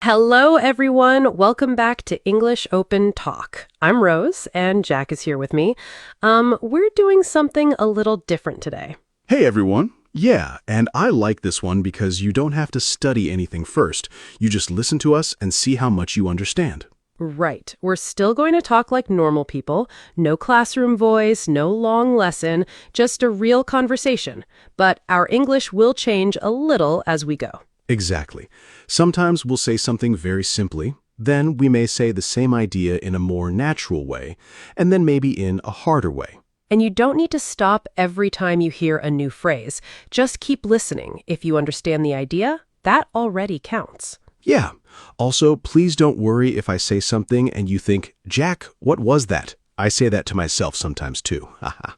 Hello, everyone. Welcome back to English Open Talk. I'm Rose, and Jack is here with me. We're doing something a little different today. Hey everyone. Yeah, and I like this one because you don't have to study anything first. You just listen to us and see how much you understand. Right. We're still going to talk like normal people. No classroom voice, no long lesson, just a real conversation. But our English will change a little as we go. Exactly. Sometimes we'll say something very simply, then we may say the same idea in a more natural way, and then maybe in a harder way. And you don't need to stop every time you hear a new phrase. Just keep listening. If you understand the idea, that already counts. Yeah. Also, please don't worry if I say something and you think, Jack, what was that? I say that to myself sometimes too. Haha.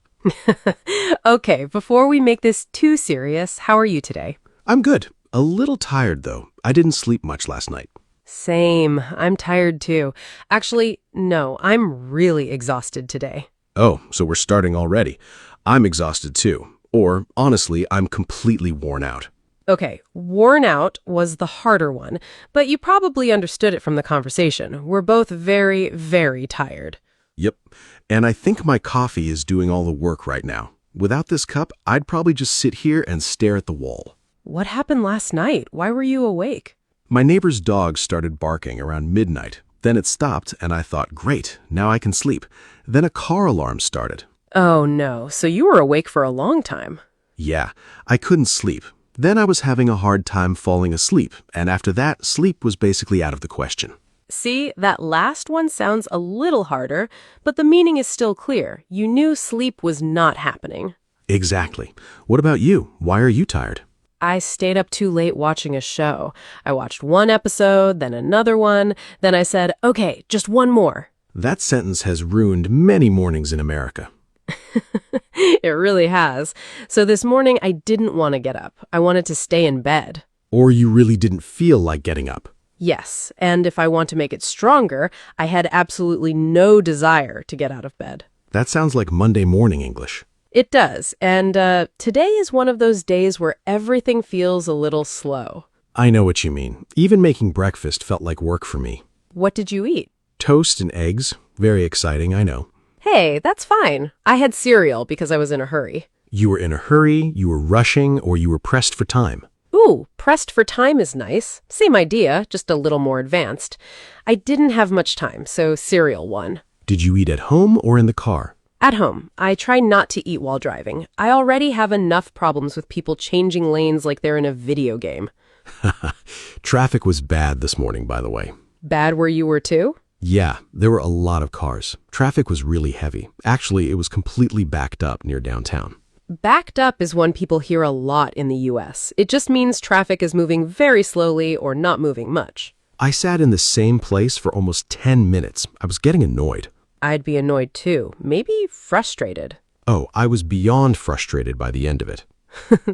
Okay, before we make this too serious, how are you today? I'm good. A little tired though. I didn't sleep much last night. Same. I'm tired too. Actually, no, I'm really exhausted today. Oh, so we're starting already. I'm exhausted too. Or, honestly, I'm completely worn out. Okay, worn out was the harder one, but you probably understood it from the conversation. We're both very, very tired. Yep. And I think my coffee is doing all the work right now. Without this cup, I'd probably just sit here and stare at the wall. What happened last night? Why were you awake? My neighbor's dog started barking around midnight. Then it stopped, and I thought, great, now I can sleep. Then a car alarm started. Oh no, so you were awake for a long time. Yeah, I couldn't sleep. Then I was having a hard time falling asleep, and after that, sleep was basically out of the question. See, that last one sounds a little harder, but the meaning is still clear. You knew sleep was not happening. Exactly. What about you? Why are you tired? I stayed up too late watching a show. I watched one episode, then another one, then I said, okay, just one more. That sentence has ruined many mornings in America. It really has. So this morning, I didn't want to get up. I wanted to stay in bed. Or you really didn't feel like getting up. Yes, and if I want to make it stronger, I had absolutely no desire to get out of bed. That sounds like Monday morning English. It does, and today is one of those days where everything feels a little slow. I know what you mean. Even making breakfast felt like work for me. What did you eat? Toast and eggs. Very exciting, I know. Hey, that's fine. I had cereal because I was in a hurry. You were in a hurry, you were rushing, or you were pressed for time. Ooh, pressed for time is nice. Same idea, just a little more advanced. I didn't have much time, so cereal won. Did you eat at home or in the car? At home, I try not to eat while driving. I already have enough problems with people changing lanes like they're in a video game. Traffic was bad this morning, by the way. Bad where you were too? Yeah, there were a lot of cars. Traffic was really heavy. Actually, it was completely backed up near downtown. Backed up is one people hear a lot in the US. It just means traffic is moving very slowly or not moving much. I sat in the same place for almost 10 minutes. I was getting annoyed. I'd be annoyed too, maybe frustrated. Oh, I was beyond frustrated by the end of it.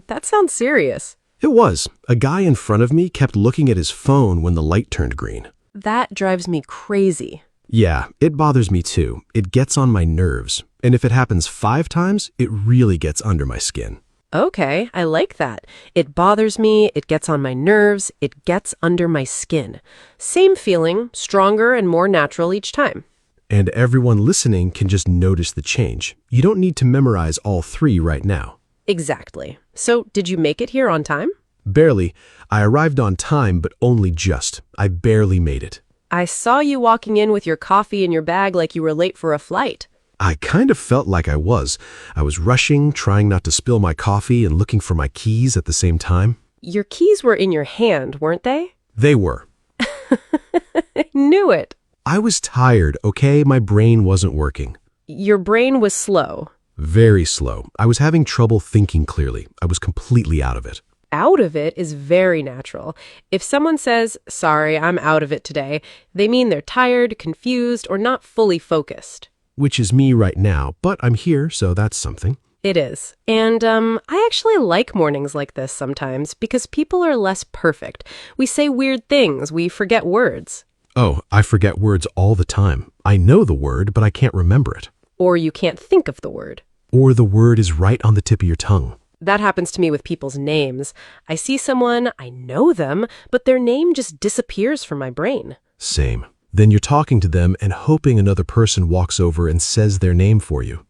That sounds serious. It was. A guy in front of me kept looking at his phone when the light turned green. That drives me crazy. Yeah, it bothers me too. It gets on my nerves. And if it happens 5 times, it really gets under my skin. Okay, I like that. It bothers me, it gets on my nerves, it gets under my skin. Same feeling, stronger and more natural each time. And everyone listening can just notice the change. You don't need to memorize all 3 right now. Exactly. So, did you make it here on time? Barely. I arrived on time, but only just. I barely made it. I saw you walking in with your coffee in your bag like you were late for a flight. I kind of felt like I was. I was rushing, trying not to spill my coffee and looking for my keys at the same time. Your keys were in your hand, weren't they? They were. I knew it. I was tired, okay? My brain wasn't working. Your brain was slow. Very slow. I was having trouble thinking clearly. I was completely out of it. Out of it is very natural. If someone says, sorry, I'm out of it today, they mean they're tired, confused, or not fully focused. Which is me right now, but I'm here, so that's something. It is. And I actually like mornings like this sometimes because people are less perfect. We say weird things. We forget words. Oh, I forget words all the time. I know the word, but I can't remember it. Or you can't think of the word. Or the word is right on the tip of your tongue. That happens to me with people's names. I see someone, I know them, but their name just disappears from my brain. Same. Then you're talking to them and hoping another person walks over and says their name for you.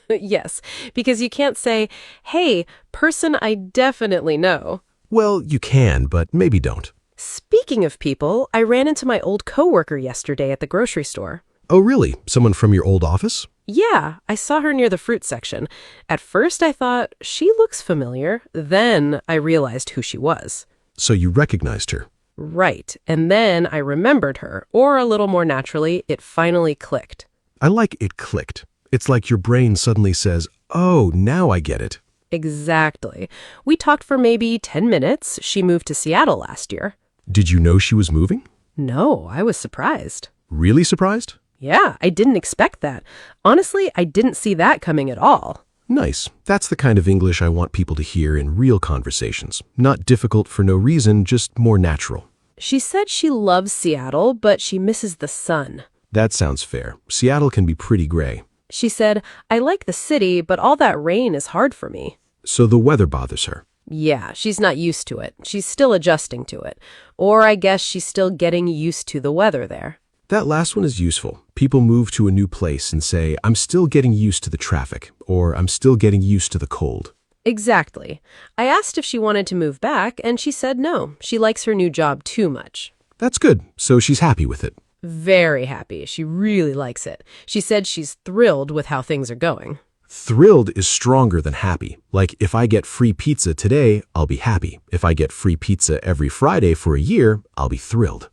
Yes, because you can't say, hey, person I definitely know. Well, you can, but maybe don't. Speaking of people, I ran into my old coworker yesterday at the grocery store. Oh, really? Someone from your old office? Yeah, I saw her near the fruit section. At first I thought, she looks familiar. Then I realized who she was. So you recognized her. Right, and then I remembered her, or a little more naturally, it finally clicked. I like it clicked. It's like your brain suddenly says, oh, now I get it. Exactly. We talked for maybe 10 minutes. She moved to Seattle last year. Did you know she was moving? No, I was surprised. Really surprised? Yeah, I didn't expect that. Honestly, I didn't see that coming at all. Nice. That's the kind of English I want people to hear in real conversations. Not difficult for no reason, just more natural. She said she loves Seattle, but she misses the sun. That sounds fair. Seattle can be pretty gray. She said, I like the city, but all that rain is hard for me. So the weather bothers her. Yeah, she's not used to it. She's still adjusting to it. Or I guess she's still getting used to the weather there. That last one is useful. People move to a new place and say, I'm still getting used to the traffic, or I'm still getting used to the cold. Exactly. I asked if she wanted to move back, and she said no. She likes her new job too much. That's good. So she's happy with it. Very happy. She really likes it. She said she's thrilled with how things are going. Thrilled is stronger than happy. Like, if I get free pizza today, I'll be happy. If I get free pizza every Friday for a year, I'll be thrilled.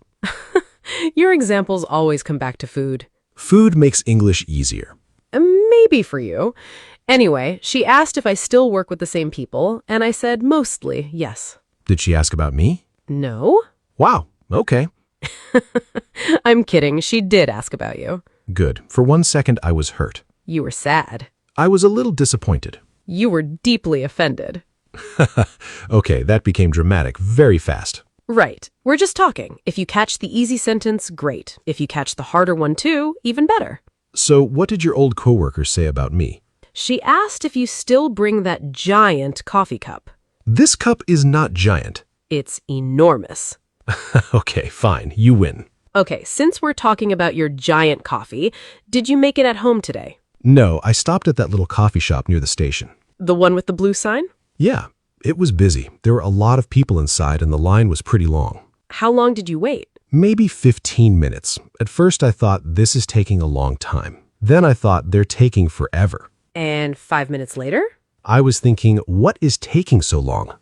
Your examples always come back to food. Food makes English easier. Maybe for you. Anyway, she asked if I still work with the same people, and I said mostly yes. Did she ask about me? No? Wow, okay. I'm kidding. She did ask about you. Good. For 1 second, I was hurt. You were sad. I was a little disappointed. You were deeply offended. Okay, that became dramatic very fast. Right. We're just talking. If you catch the easy sentence, great. If you catch the harder one too, even better. So what did your old coworker say about me? She asked if you still bring that giant coffee cup. This cup is not giant. It's enormous. Okay, fine. You win. Okay, since we're talking about your giant coffee, did you make it at home today? No, I stopped at that little coffee shop near the station. The one with the blue sign? Yeah, it was busy. There were a lot of people inside and the line was pretty long. How long did you wait? Maybe 15 minutes. At first I thought this is taking a long time. Then I thought they're taking forever. And 5 minutes later? I was thinking, what is taking so long?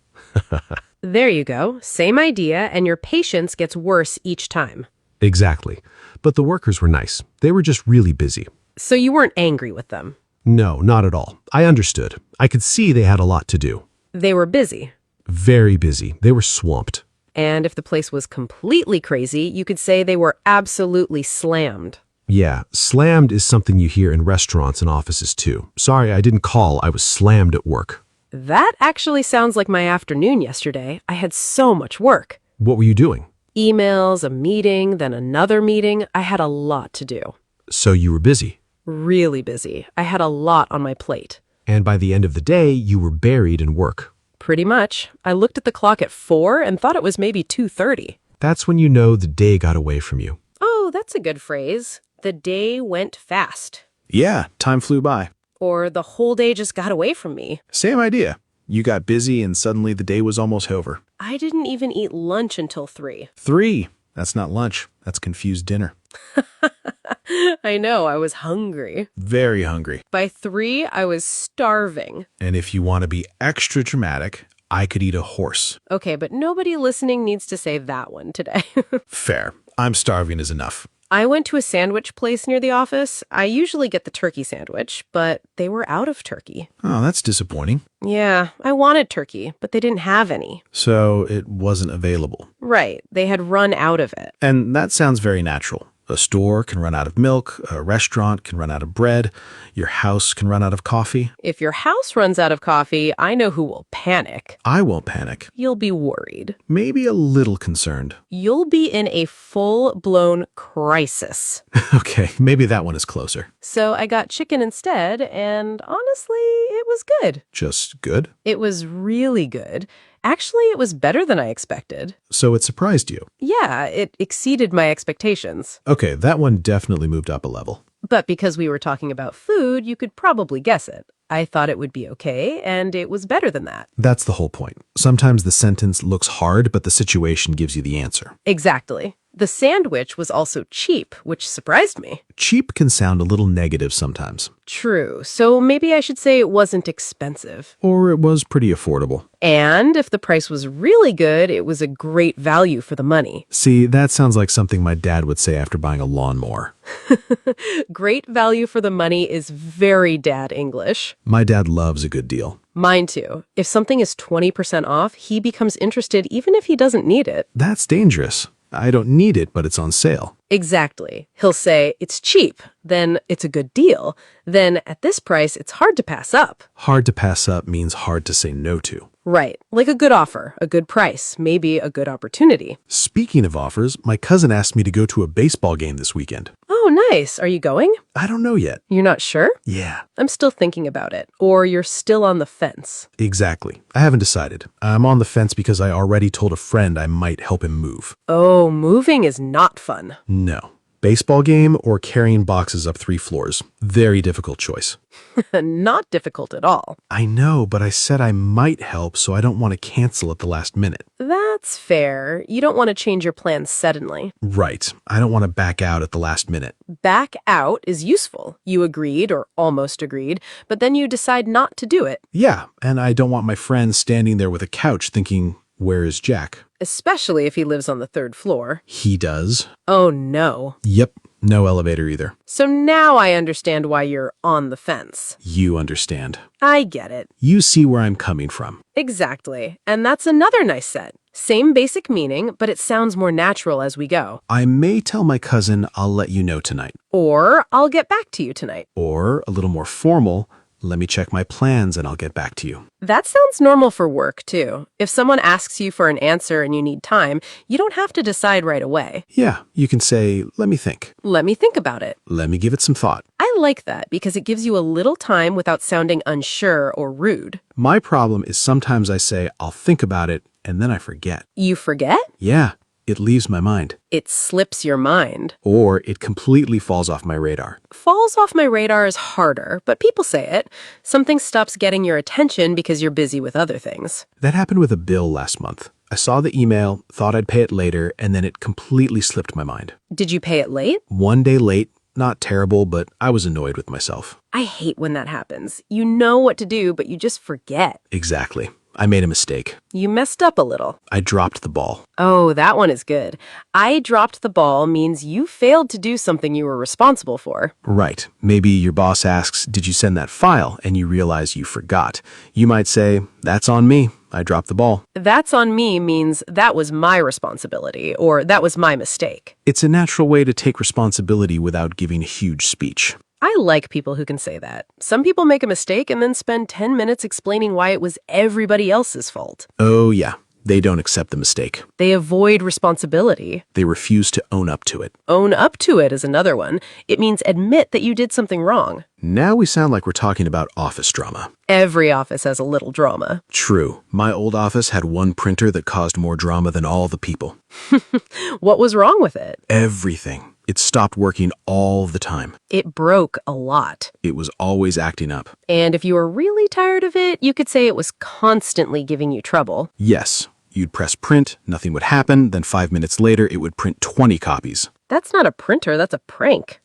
There you go. Same idea, and your patience gets worse each time. Exactly. But the workers were nice. They were just really busy. So you weren't angry with them. No, not at all. I understood. I could see they had a lot to do. They were busy. Very busy. They were swamped. And if the place was completely crazy, you could say they were absolutely slammed. Yeah, slammed is something you hear in restaurants and offices too. Sorry, I didn't call. I was slammed at work. That actually sounds like my afternoon yesterday. I had so much work. What were you doing? Emails, a meeting, then another meeting. I had a lot to do. So you were busy. Really busy. I had a lot on my plate. And by the end of the day, you were buried in work. Pretty much. I looked at the clock at 4 and thought it was maybe 2:30. That's when you know the day got away from you. Oh, that's a good phrase. The day went fast. Yeah, time flew by. Or the whole day just got away from me. Same idea. You got busy and suddenly the day was almost over. I didn't even eat lunch until 3. 3. That's not lunch. That's confused dinner. I know, I was hungry. Very hungry. By 3, I was starving. And if you want to be extra dramatic, I could eat a horse. Okay, but nobody listening needs to say that one today. Fair. I'm starving is enough. I went to a sandwich place near the office. I usually get the turkey sandwich, but they were out of turkey. Oh, that's disappointing. Yeah, I wanted turkey, but they didn't have any. So it wasn't available. Right, they had run out of it. And that sounds very natural. A store can run out of milk, a restaurant can run out of bread, your house can run out of coffee. If your house runs out of coffee, I know who will panic. I won't panic. You'll be worried. Maybe a little concerned. You'll be in a full-blown crisis. Okay, maybe that one is closer. So I got chicken instead, and honestly, it was good. Just good? It was really good. Actually, it was better than I expected. So it surprised you. Yeah, it exceeded my expectations. Okay, that one definitely moved up a level. But because we were talking about food, you could probably guess it. I thought it would be okay, and it was better than that. That's the whole point. Sometimes the sentence looks hard, but the situation gives you the answer. Exactly. The sandwich was also cheap, which surprised me. Cheap can sound a little negative sometimes. True, so maybe I should say it wasn't expensive. Or it was pretty affordable. And if the price was really good, it was a great value for the money. See, that sounds like something my dad would say after buying a lawnmower. Great value for the money is very dad English. My dad loves a good deal. Mine too. If something is 20% off, he becomes interested even if he doesn't need it. That's dangerous. I don't need it, but it's on sale. Exactly. He'll say, it's cheap, then it's a good deal, then at this price, it's hard to pass up. Hard to pass up means hard to say no to. Right. Like a good offer, a good price, maybe a good opportunity. Speaking of offers, my cousin asked me to go to a baseball game this weekend. Oh, nice. Are you going? I don't know yet. You're not sure? Yeah, I'm still thinking about it. Or you're still on the fence. exactly. I haven't decided. I'm on the fence because I already told a friend I might help him move. Oh, moving is not fun. No. Baseball game or carrying boxes up 3 floors. Very difficult choice. Not difficult at all. I know, but I said I might help, so I don't want to cancel at the last minute. That's fair. You don't want to change your plans suddenly. Right. I don't want to back out at the last minute. Back out is useful. You agreed or almost agreed, but then you decide not to do it. Yeah, and I don't want my friend standing there with a couch thinking, where is Jack? Especially if he lives on the 3rd floor. He does. Oh no. Yep, no elevator either. So now I understand why you're on the fence. You understand. I get it. You see where I'm coming from. Exactly. And that's another nice set. Same basic meaning, but it sounds more natural as we go. I may tell my cousin I'll let you know tonight. Or I'll get back to you tonight. Or, a little more formal, let me check my plans and I'll get back to you. That sounds normal for work, too. If someone asks you for an answer and you need time, you don't have to decide right away. Yeah, you can say, let me think. Let me think about it. Let me give it some thought. I like that because it gives you a little time without sounding unsure or rude. My problem is sometimes I say, I'll think about it, and then I forget. You forget? Yeah, it leaves my mind. It slips your mind. Or it completely falls off my radar. Falls off my radar is harder, but people say it. Something stops getting your attention because you're busy with other things. That happened with a bill last month. I saw the email, thought I'd pay it later, and then it completely slipped my mind. Did you pay it late? 1 day late, not terrible, but I was annoyed with myself. I hate when that happens. You know what to do, but you just forget. Exactly. I made a mistake. You messed up a little. I dropped the ball. Oh, that one is good. I dropped the ball means you failed to do something you were responsible for. Right. Maybe your boss asks, did you send that file? And you realize you forgot. You might say, that's on me. I dropped the ball. That's on me means that was my responsibility, or that was my mistake. It's a natural way to take responsibility without giving a huge speech. I like people who can say that. Some people make a mistake and then spend 10 minutes explaining why it was everybody else's fault. Oh, yeah. They don't accept the mistake. They avoid responsibility. They refuse to own up to it. Own up to it is another one. It means admit that you did something wrong. Now we sound like we're talking about office drama. Every office has a little drama. True. My old office had one printer that caused more drama than all the people. What was wrong with it? Everything. It stopped working all the time. It broke a lot. It was always acting up. And if you were really tired of it, you could say it was constantly giving you trouble. Yes. You'd press print, nothing would happen, then 5 minutes later it would print 20 copies. That's not a printer, that's a prank.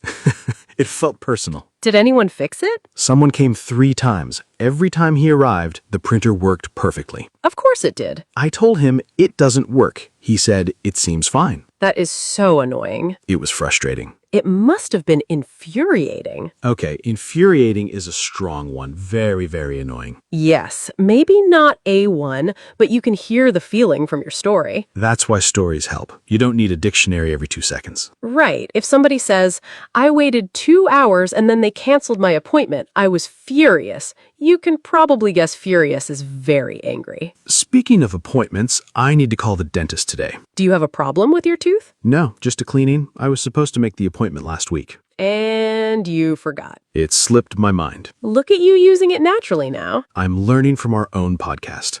It felt personal. Did anyone fix it? Someone came 3 times. Every time he arrived, the printer worked perfectly. Of course it did. I told him it doesn't work. He said, it seems fine. That is so annoying. It was frustrating. It must have been infuriating. Okay, infuriating is a strong one. Very, very annoying. Yes, maybe not A1, but you can hear the feeling from your story. That's why stories help. You don't need a dictionary every 2 seconds. Right. If somebody says, I waited 2 hours and then they canceled my appointment, I was furious. You can probably guess furious is very angry. Speaking of appointments, I need to call the dentist today. Do you have a problem with your tooth? No, just a cleaning. I was supposed to make the appointment last week. And you forgot. It slipped my mind. Look at you using it naturally now. I'm learning from our own podcast.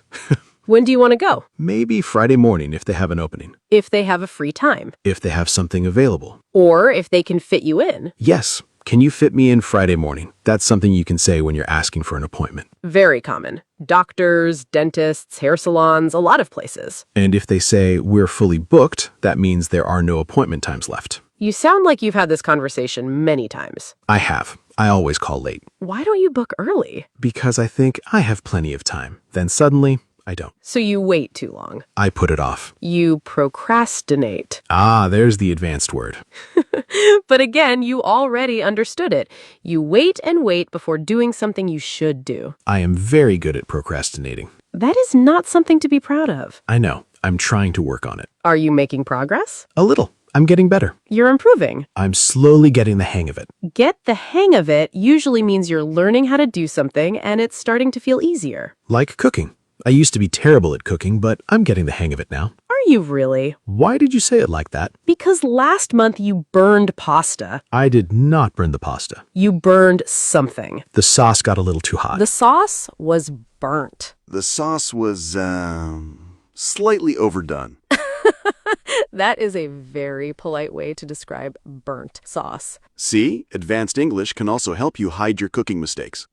When do you want to go? Maybe Friday morning if they have an opening. If they have a free time. If they have something available. Or if they can fit you in. Yes. Can you fit me in Friday morning? That's something you can say when you're asking for an appointment. Very common. Doctors, dentists, hair salons, a lot of places. And if they say we're fully booked, that means there are no appointment times left. You sound like you've had this conversation many times. I have. I always call late. Why don't you book early? Because I think I have plenty of time. Then suddenly, I don't. So you wait too long. I put it off. You procrastinate. Ah, there's the advanced word. But again, you already understood it. You wait and wait before doing something you should do. I am very good at procrastinating. That is not something to be proud of. I know. I'm trying to work on it. Are you making progress? A little. I'm getting better. You're improving. I'm slowly getting the hang of it. Get the hang of it usually means you're learning how to do something and it's starting to feel easier. Like cooking. I used to be terrible at cooking, but I'm getting the hang of it now. Are you really? Why did you say it like that? Because last month you burned pasta. I did not burn the pasta. You burned something. The sauce got a little too hot. The sauce was burnt. The sauce was, slightly overdone. That is a very polite way to describe burnt sauce. See, advanced English can also help you hide your cooking mistakes.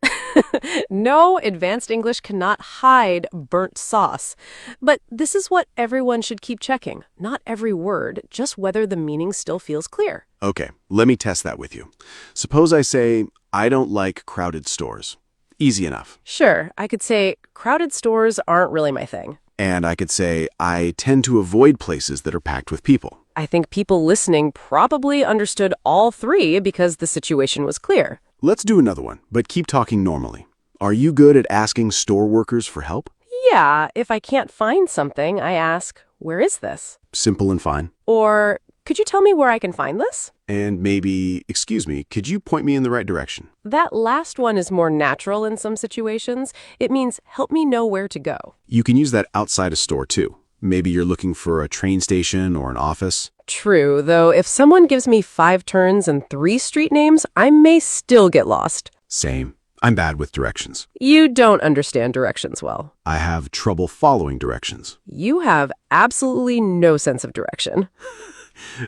No, advanced English cannot hide burnt sauce. But this is what everyone should keep checking. Not every word, just whether the meaning still feels clear. Okay, let me test that with you. Suppose I say, I don't like crowded stores. Easy enough. Sure, I could say, crowded stores aren't really my thing. And I could say, I tend to avoid places that are packed with people. I think people listening probably understood all three because the situation was clear. Let's do another one, but keep talking normally. Are you good at asking store workers for help? Yeah, if I can't find something, I ask, where is this? Simple and fine. Or, could you tell me where I can find this? And maybe, excuse me, could you point me in the right direction? That last one is more natural in some situations. It means, help me know where to go. You can use that outside a store too. Maybe you're looking for a train station or an office. True, though if someone gives me 5 turns and 3 street names, I may still get lost. Same. I'm bad with directions. You don't understand directions well. I have trouble following directions. You have absolutely no sense of direction.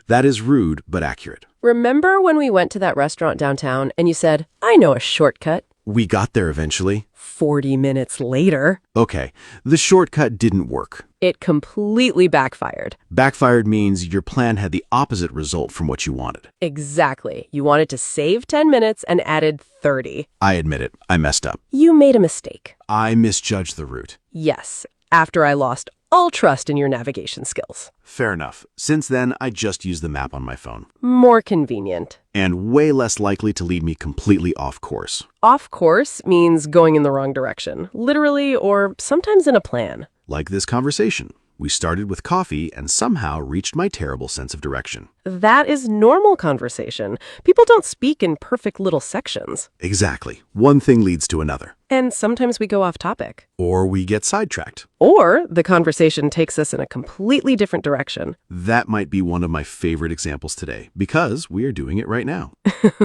That is rude, but accurate. Remember when we went to that restaurant downtown and you said, I know a shortcut? We got there eventually. 40 minutes later, Okay, the shortcut didn't work. it completely backfired. Backfired means your plan had the opposite result from what you wanted. Exactly. You wanted to save 10 minutes and added 30. I admit it, I messed up. You made a mistake. I misjudged the route. Yes, after I lost all trust in your navigation skills. Fair enough. Since then, I just use the map on my phone. More convenient. And way less likely to lead me completely off course. Off course means going in the wrong direction, literally or sometimes in a plan. Like this conversation. We started with coffee and somehow reached my terrible sense of direction. That is normal conversation. People don't speak in perfect little sections. Exactly. One thing leads to another. And sometimes we go off topic. Or we get sidetracked. Or the conversation takes us in a completely different direction. That might be one of my favorite examples today, because we are doing it right now.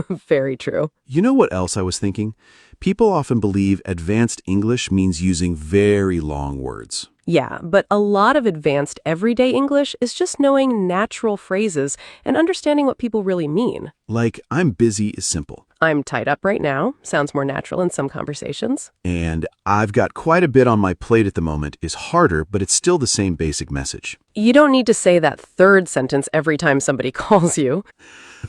Very true. You know what else I was thinking? People often believe advanced English means using very long words. Yeah, but a lot of advanced everyday English is just knowing natural phrases and understanding what people really mean. Like, I'm busy is simple. I'm tied up right now. Sounds more natural in some conversations. And I've got quite a bit on my plate at the moment is harder, but it's still the same basic message. You don't need to say that third sentence every time somebody calls you.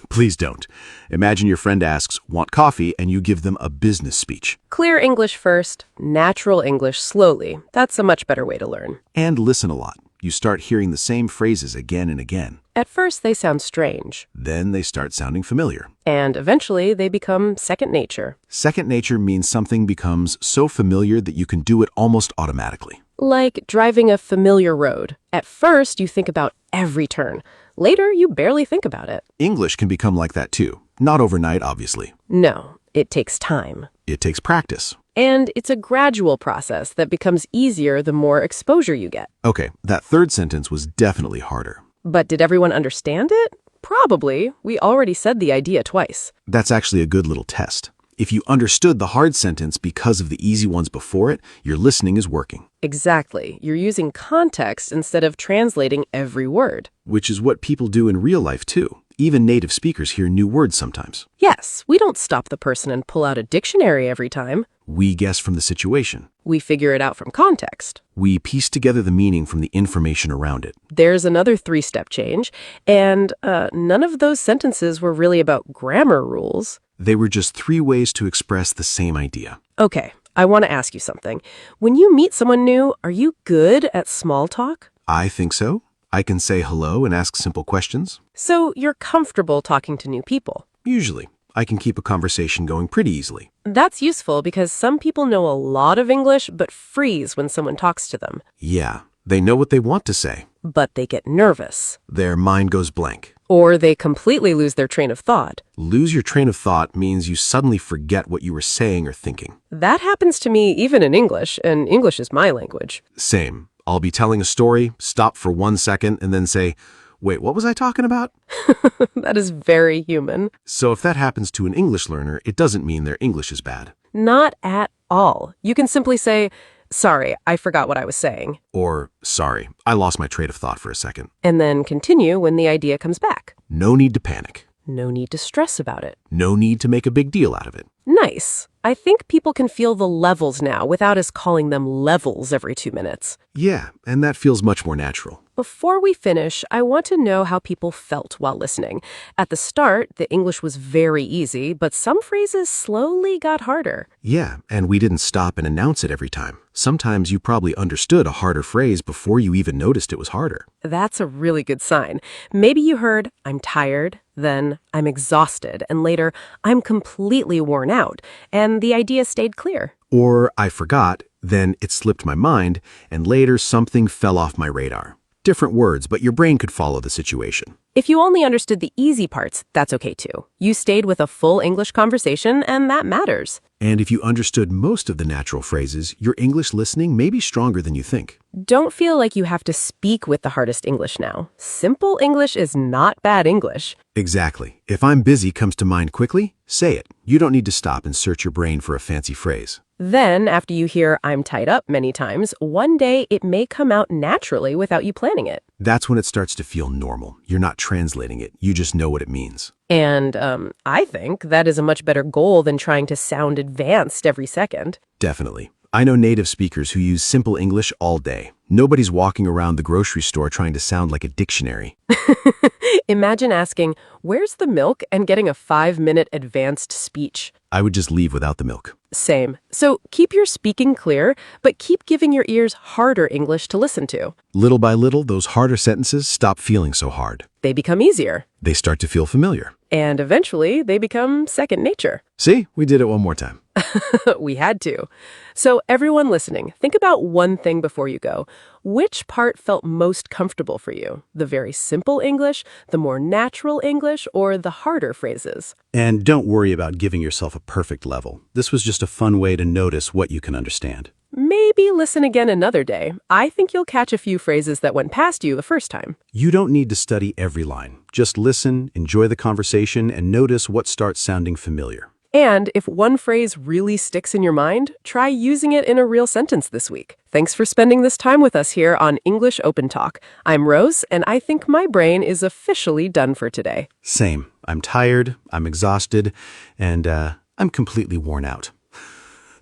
Please don't. Imagine your friend asks, want coffee, and you give them a business speech. Clear English first, natural English slowly. That's a much better way to learn. And listen a lot. You start hearing the same phrases again and again. At first, they sound strange, Then they start sounding familiar. and eventually they become second nature. Second nature means something becomes so familiar that you can do it almost automatically. Like driving a familiar road. At first, you think about every turn. Later, you barely think about it. English can become like that too. Not overnight, obviously. No, it takes time. It takes practice. And it's a gradual process that becomes easier the more exposure you get. Okay, that third sentence was definitely harder. But did everyone understand it? Probably. We already said the idea twice. That's actually a good little test. If you understood the hard sentence because of the easy ones before it, your listening is working, Exactly. You're using context instead of translating every word. which is what people do in real life too. Even native speakers hear new words sometimes. Yes, we don't stop the person and pull out a dictionary every time. We guess from the situation. We figure it out from context. We piece together the meaning from the information around it. There's another three-step change, and none of those sentences were really about grammar rules. They were just 3 ways to express the same idea. Okay, I want to ask you something. When you meet someone new, are you good at small talk? I think so. I can say hello and ask simple questions. So you're comfortable talking to new people. Usually, I can keep a conversation going pretty easily. That's useful because some people know a lot of English but freeze when someone talks to them. Yeah, they know what they want to say. But they get nervous. Their mind goes blank. Or they completely lose their train of thought. Lose your train of thought means you suddenly forget what you were saying or thinking. That happens to me even in English, and English is my language. Same. I'll be telling a story, stop for 1 second, and then say, wait, what was I talking about? That is very human. So if that happens to an English learner, it doesn't mean their English is bad. Not at all. You can simply say, sorry, I forgot what I was saying, Or, sorry, I lost my train of thought for a second. and then continue when the idea comes back. No need to panic. No need to stress about it. No need to make a big deal out of it. Nice. I think people can feel the levels now without us calling them levels every 2 minutes. Yeah, and that feels much more natural. Before we finish, I want to know how people felt while listening. At the start, the English was very easy, but some phrases slowly got harder. Yeah, and we didn't stop and announce it every time. Sometimes you probably understood a harder phrase before you even noticed it was harder. That's a really good sign. Maybe you heard, I'm tired, then I'm exhausted, and later, I'm completely worn out, and the idea stayed clear. Or I forgot, then it slipped my mind, and later something fell off my radar. Different words, but your brain could follow the situation. If you only understood the easy parts, that's okay too. You stayed with a full English conversation, and that matters. And if you understood most of the natural phrases, your English listening may be stronger than you think. Don't feel like you have to speak with the hardest English now. Simple English is not bad English. Exactly. If I'm busy comes to mind quickly, say it. You don't need to stop and search your brain for a fancy phrase. Then, after you hear I'm tied up many times, one day it may come out naturally without you planning it. That's when it starts to feel normal. You're not translating it. You just know what it means. And I think that is a much better goal than trying to sound advanced every second. Definitely. I know native speakers who use simple English all day. Nobody's walking around the grocery store trying to sound like a dictionary. Imagine asking, where's the milk, and getting a 5-minute advanced speech. I would just leave without the milk. Same. So keep your speaking clear, but keep giving your ears harder English to listen to. Little by little, those harder sentences stop feeling so hard. They become easier. They start to feel familiar. And eventually, they become second nature. See, we did it one more time. We had to. So everyone listening, think about one thing before you go. Which part felt most comfortable for you? The very simple English, the more natural English, or the harder phrases? And don't worry about giving yourself a perfect level. This was just a fun way to notice what you can understand. Maybe listen again another day. I think you'll catch a few phrases that went past you the first time. You don't need to study every line. Just listen, enjoy the conversation, and notice what starts sounding familiar. And if one phrase really sticks in your mind, try using it in a real sentence this week. Thanks for spending this time with us here on English Open Talk. I'm Rose, and I think my brain is officially done for today. Same. I'm tired, I'm exhausted, and I'm completely worn out.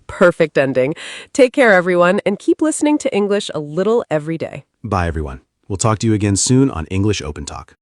Perfect ending. Take care, everyone, and keep listening to English a little every day. Bye, everyone. We'll talk to you again soon on English Open Talk.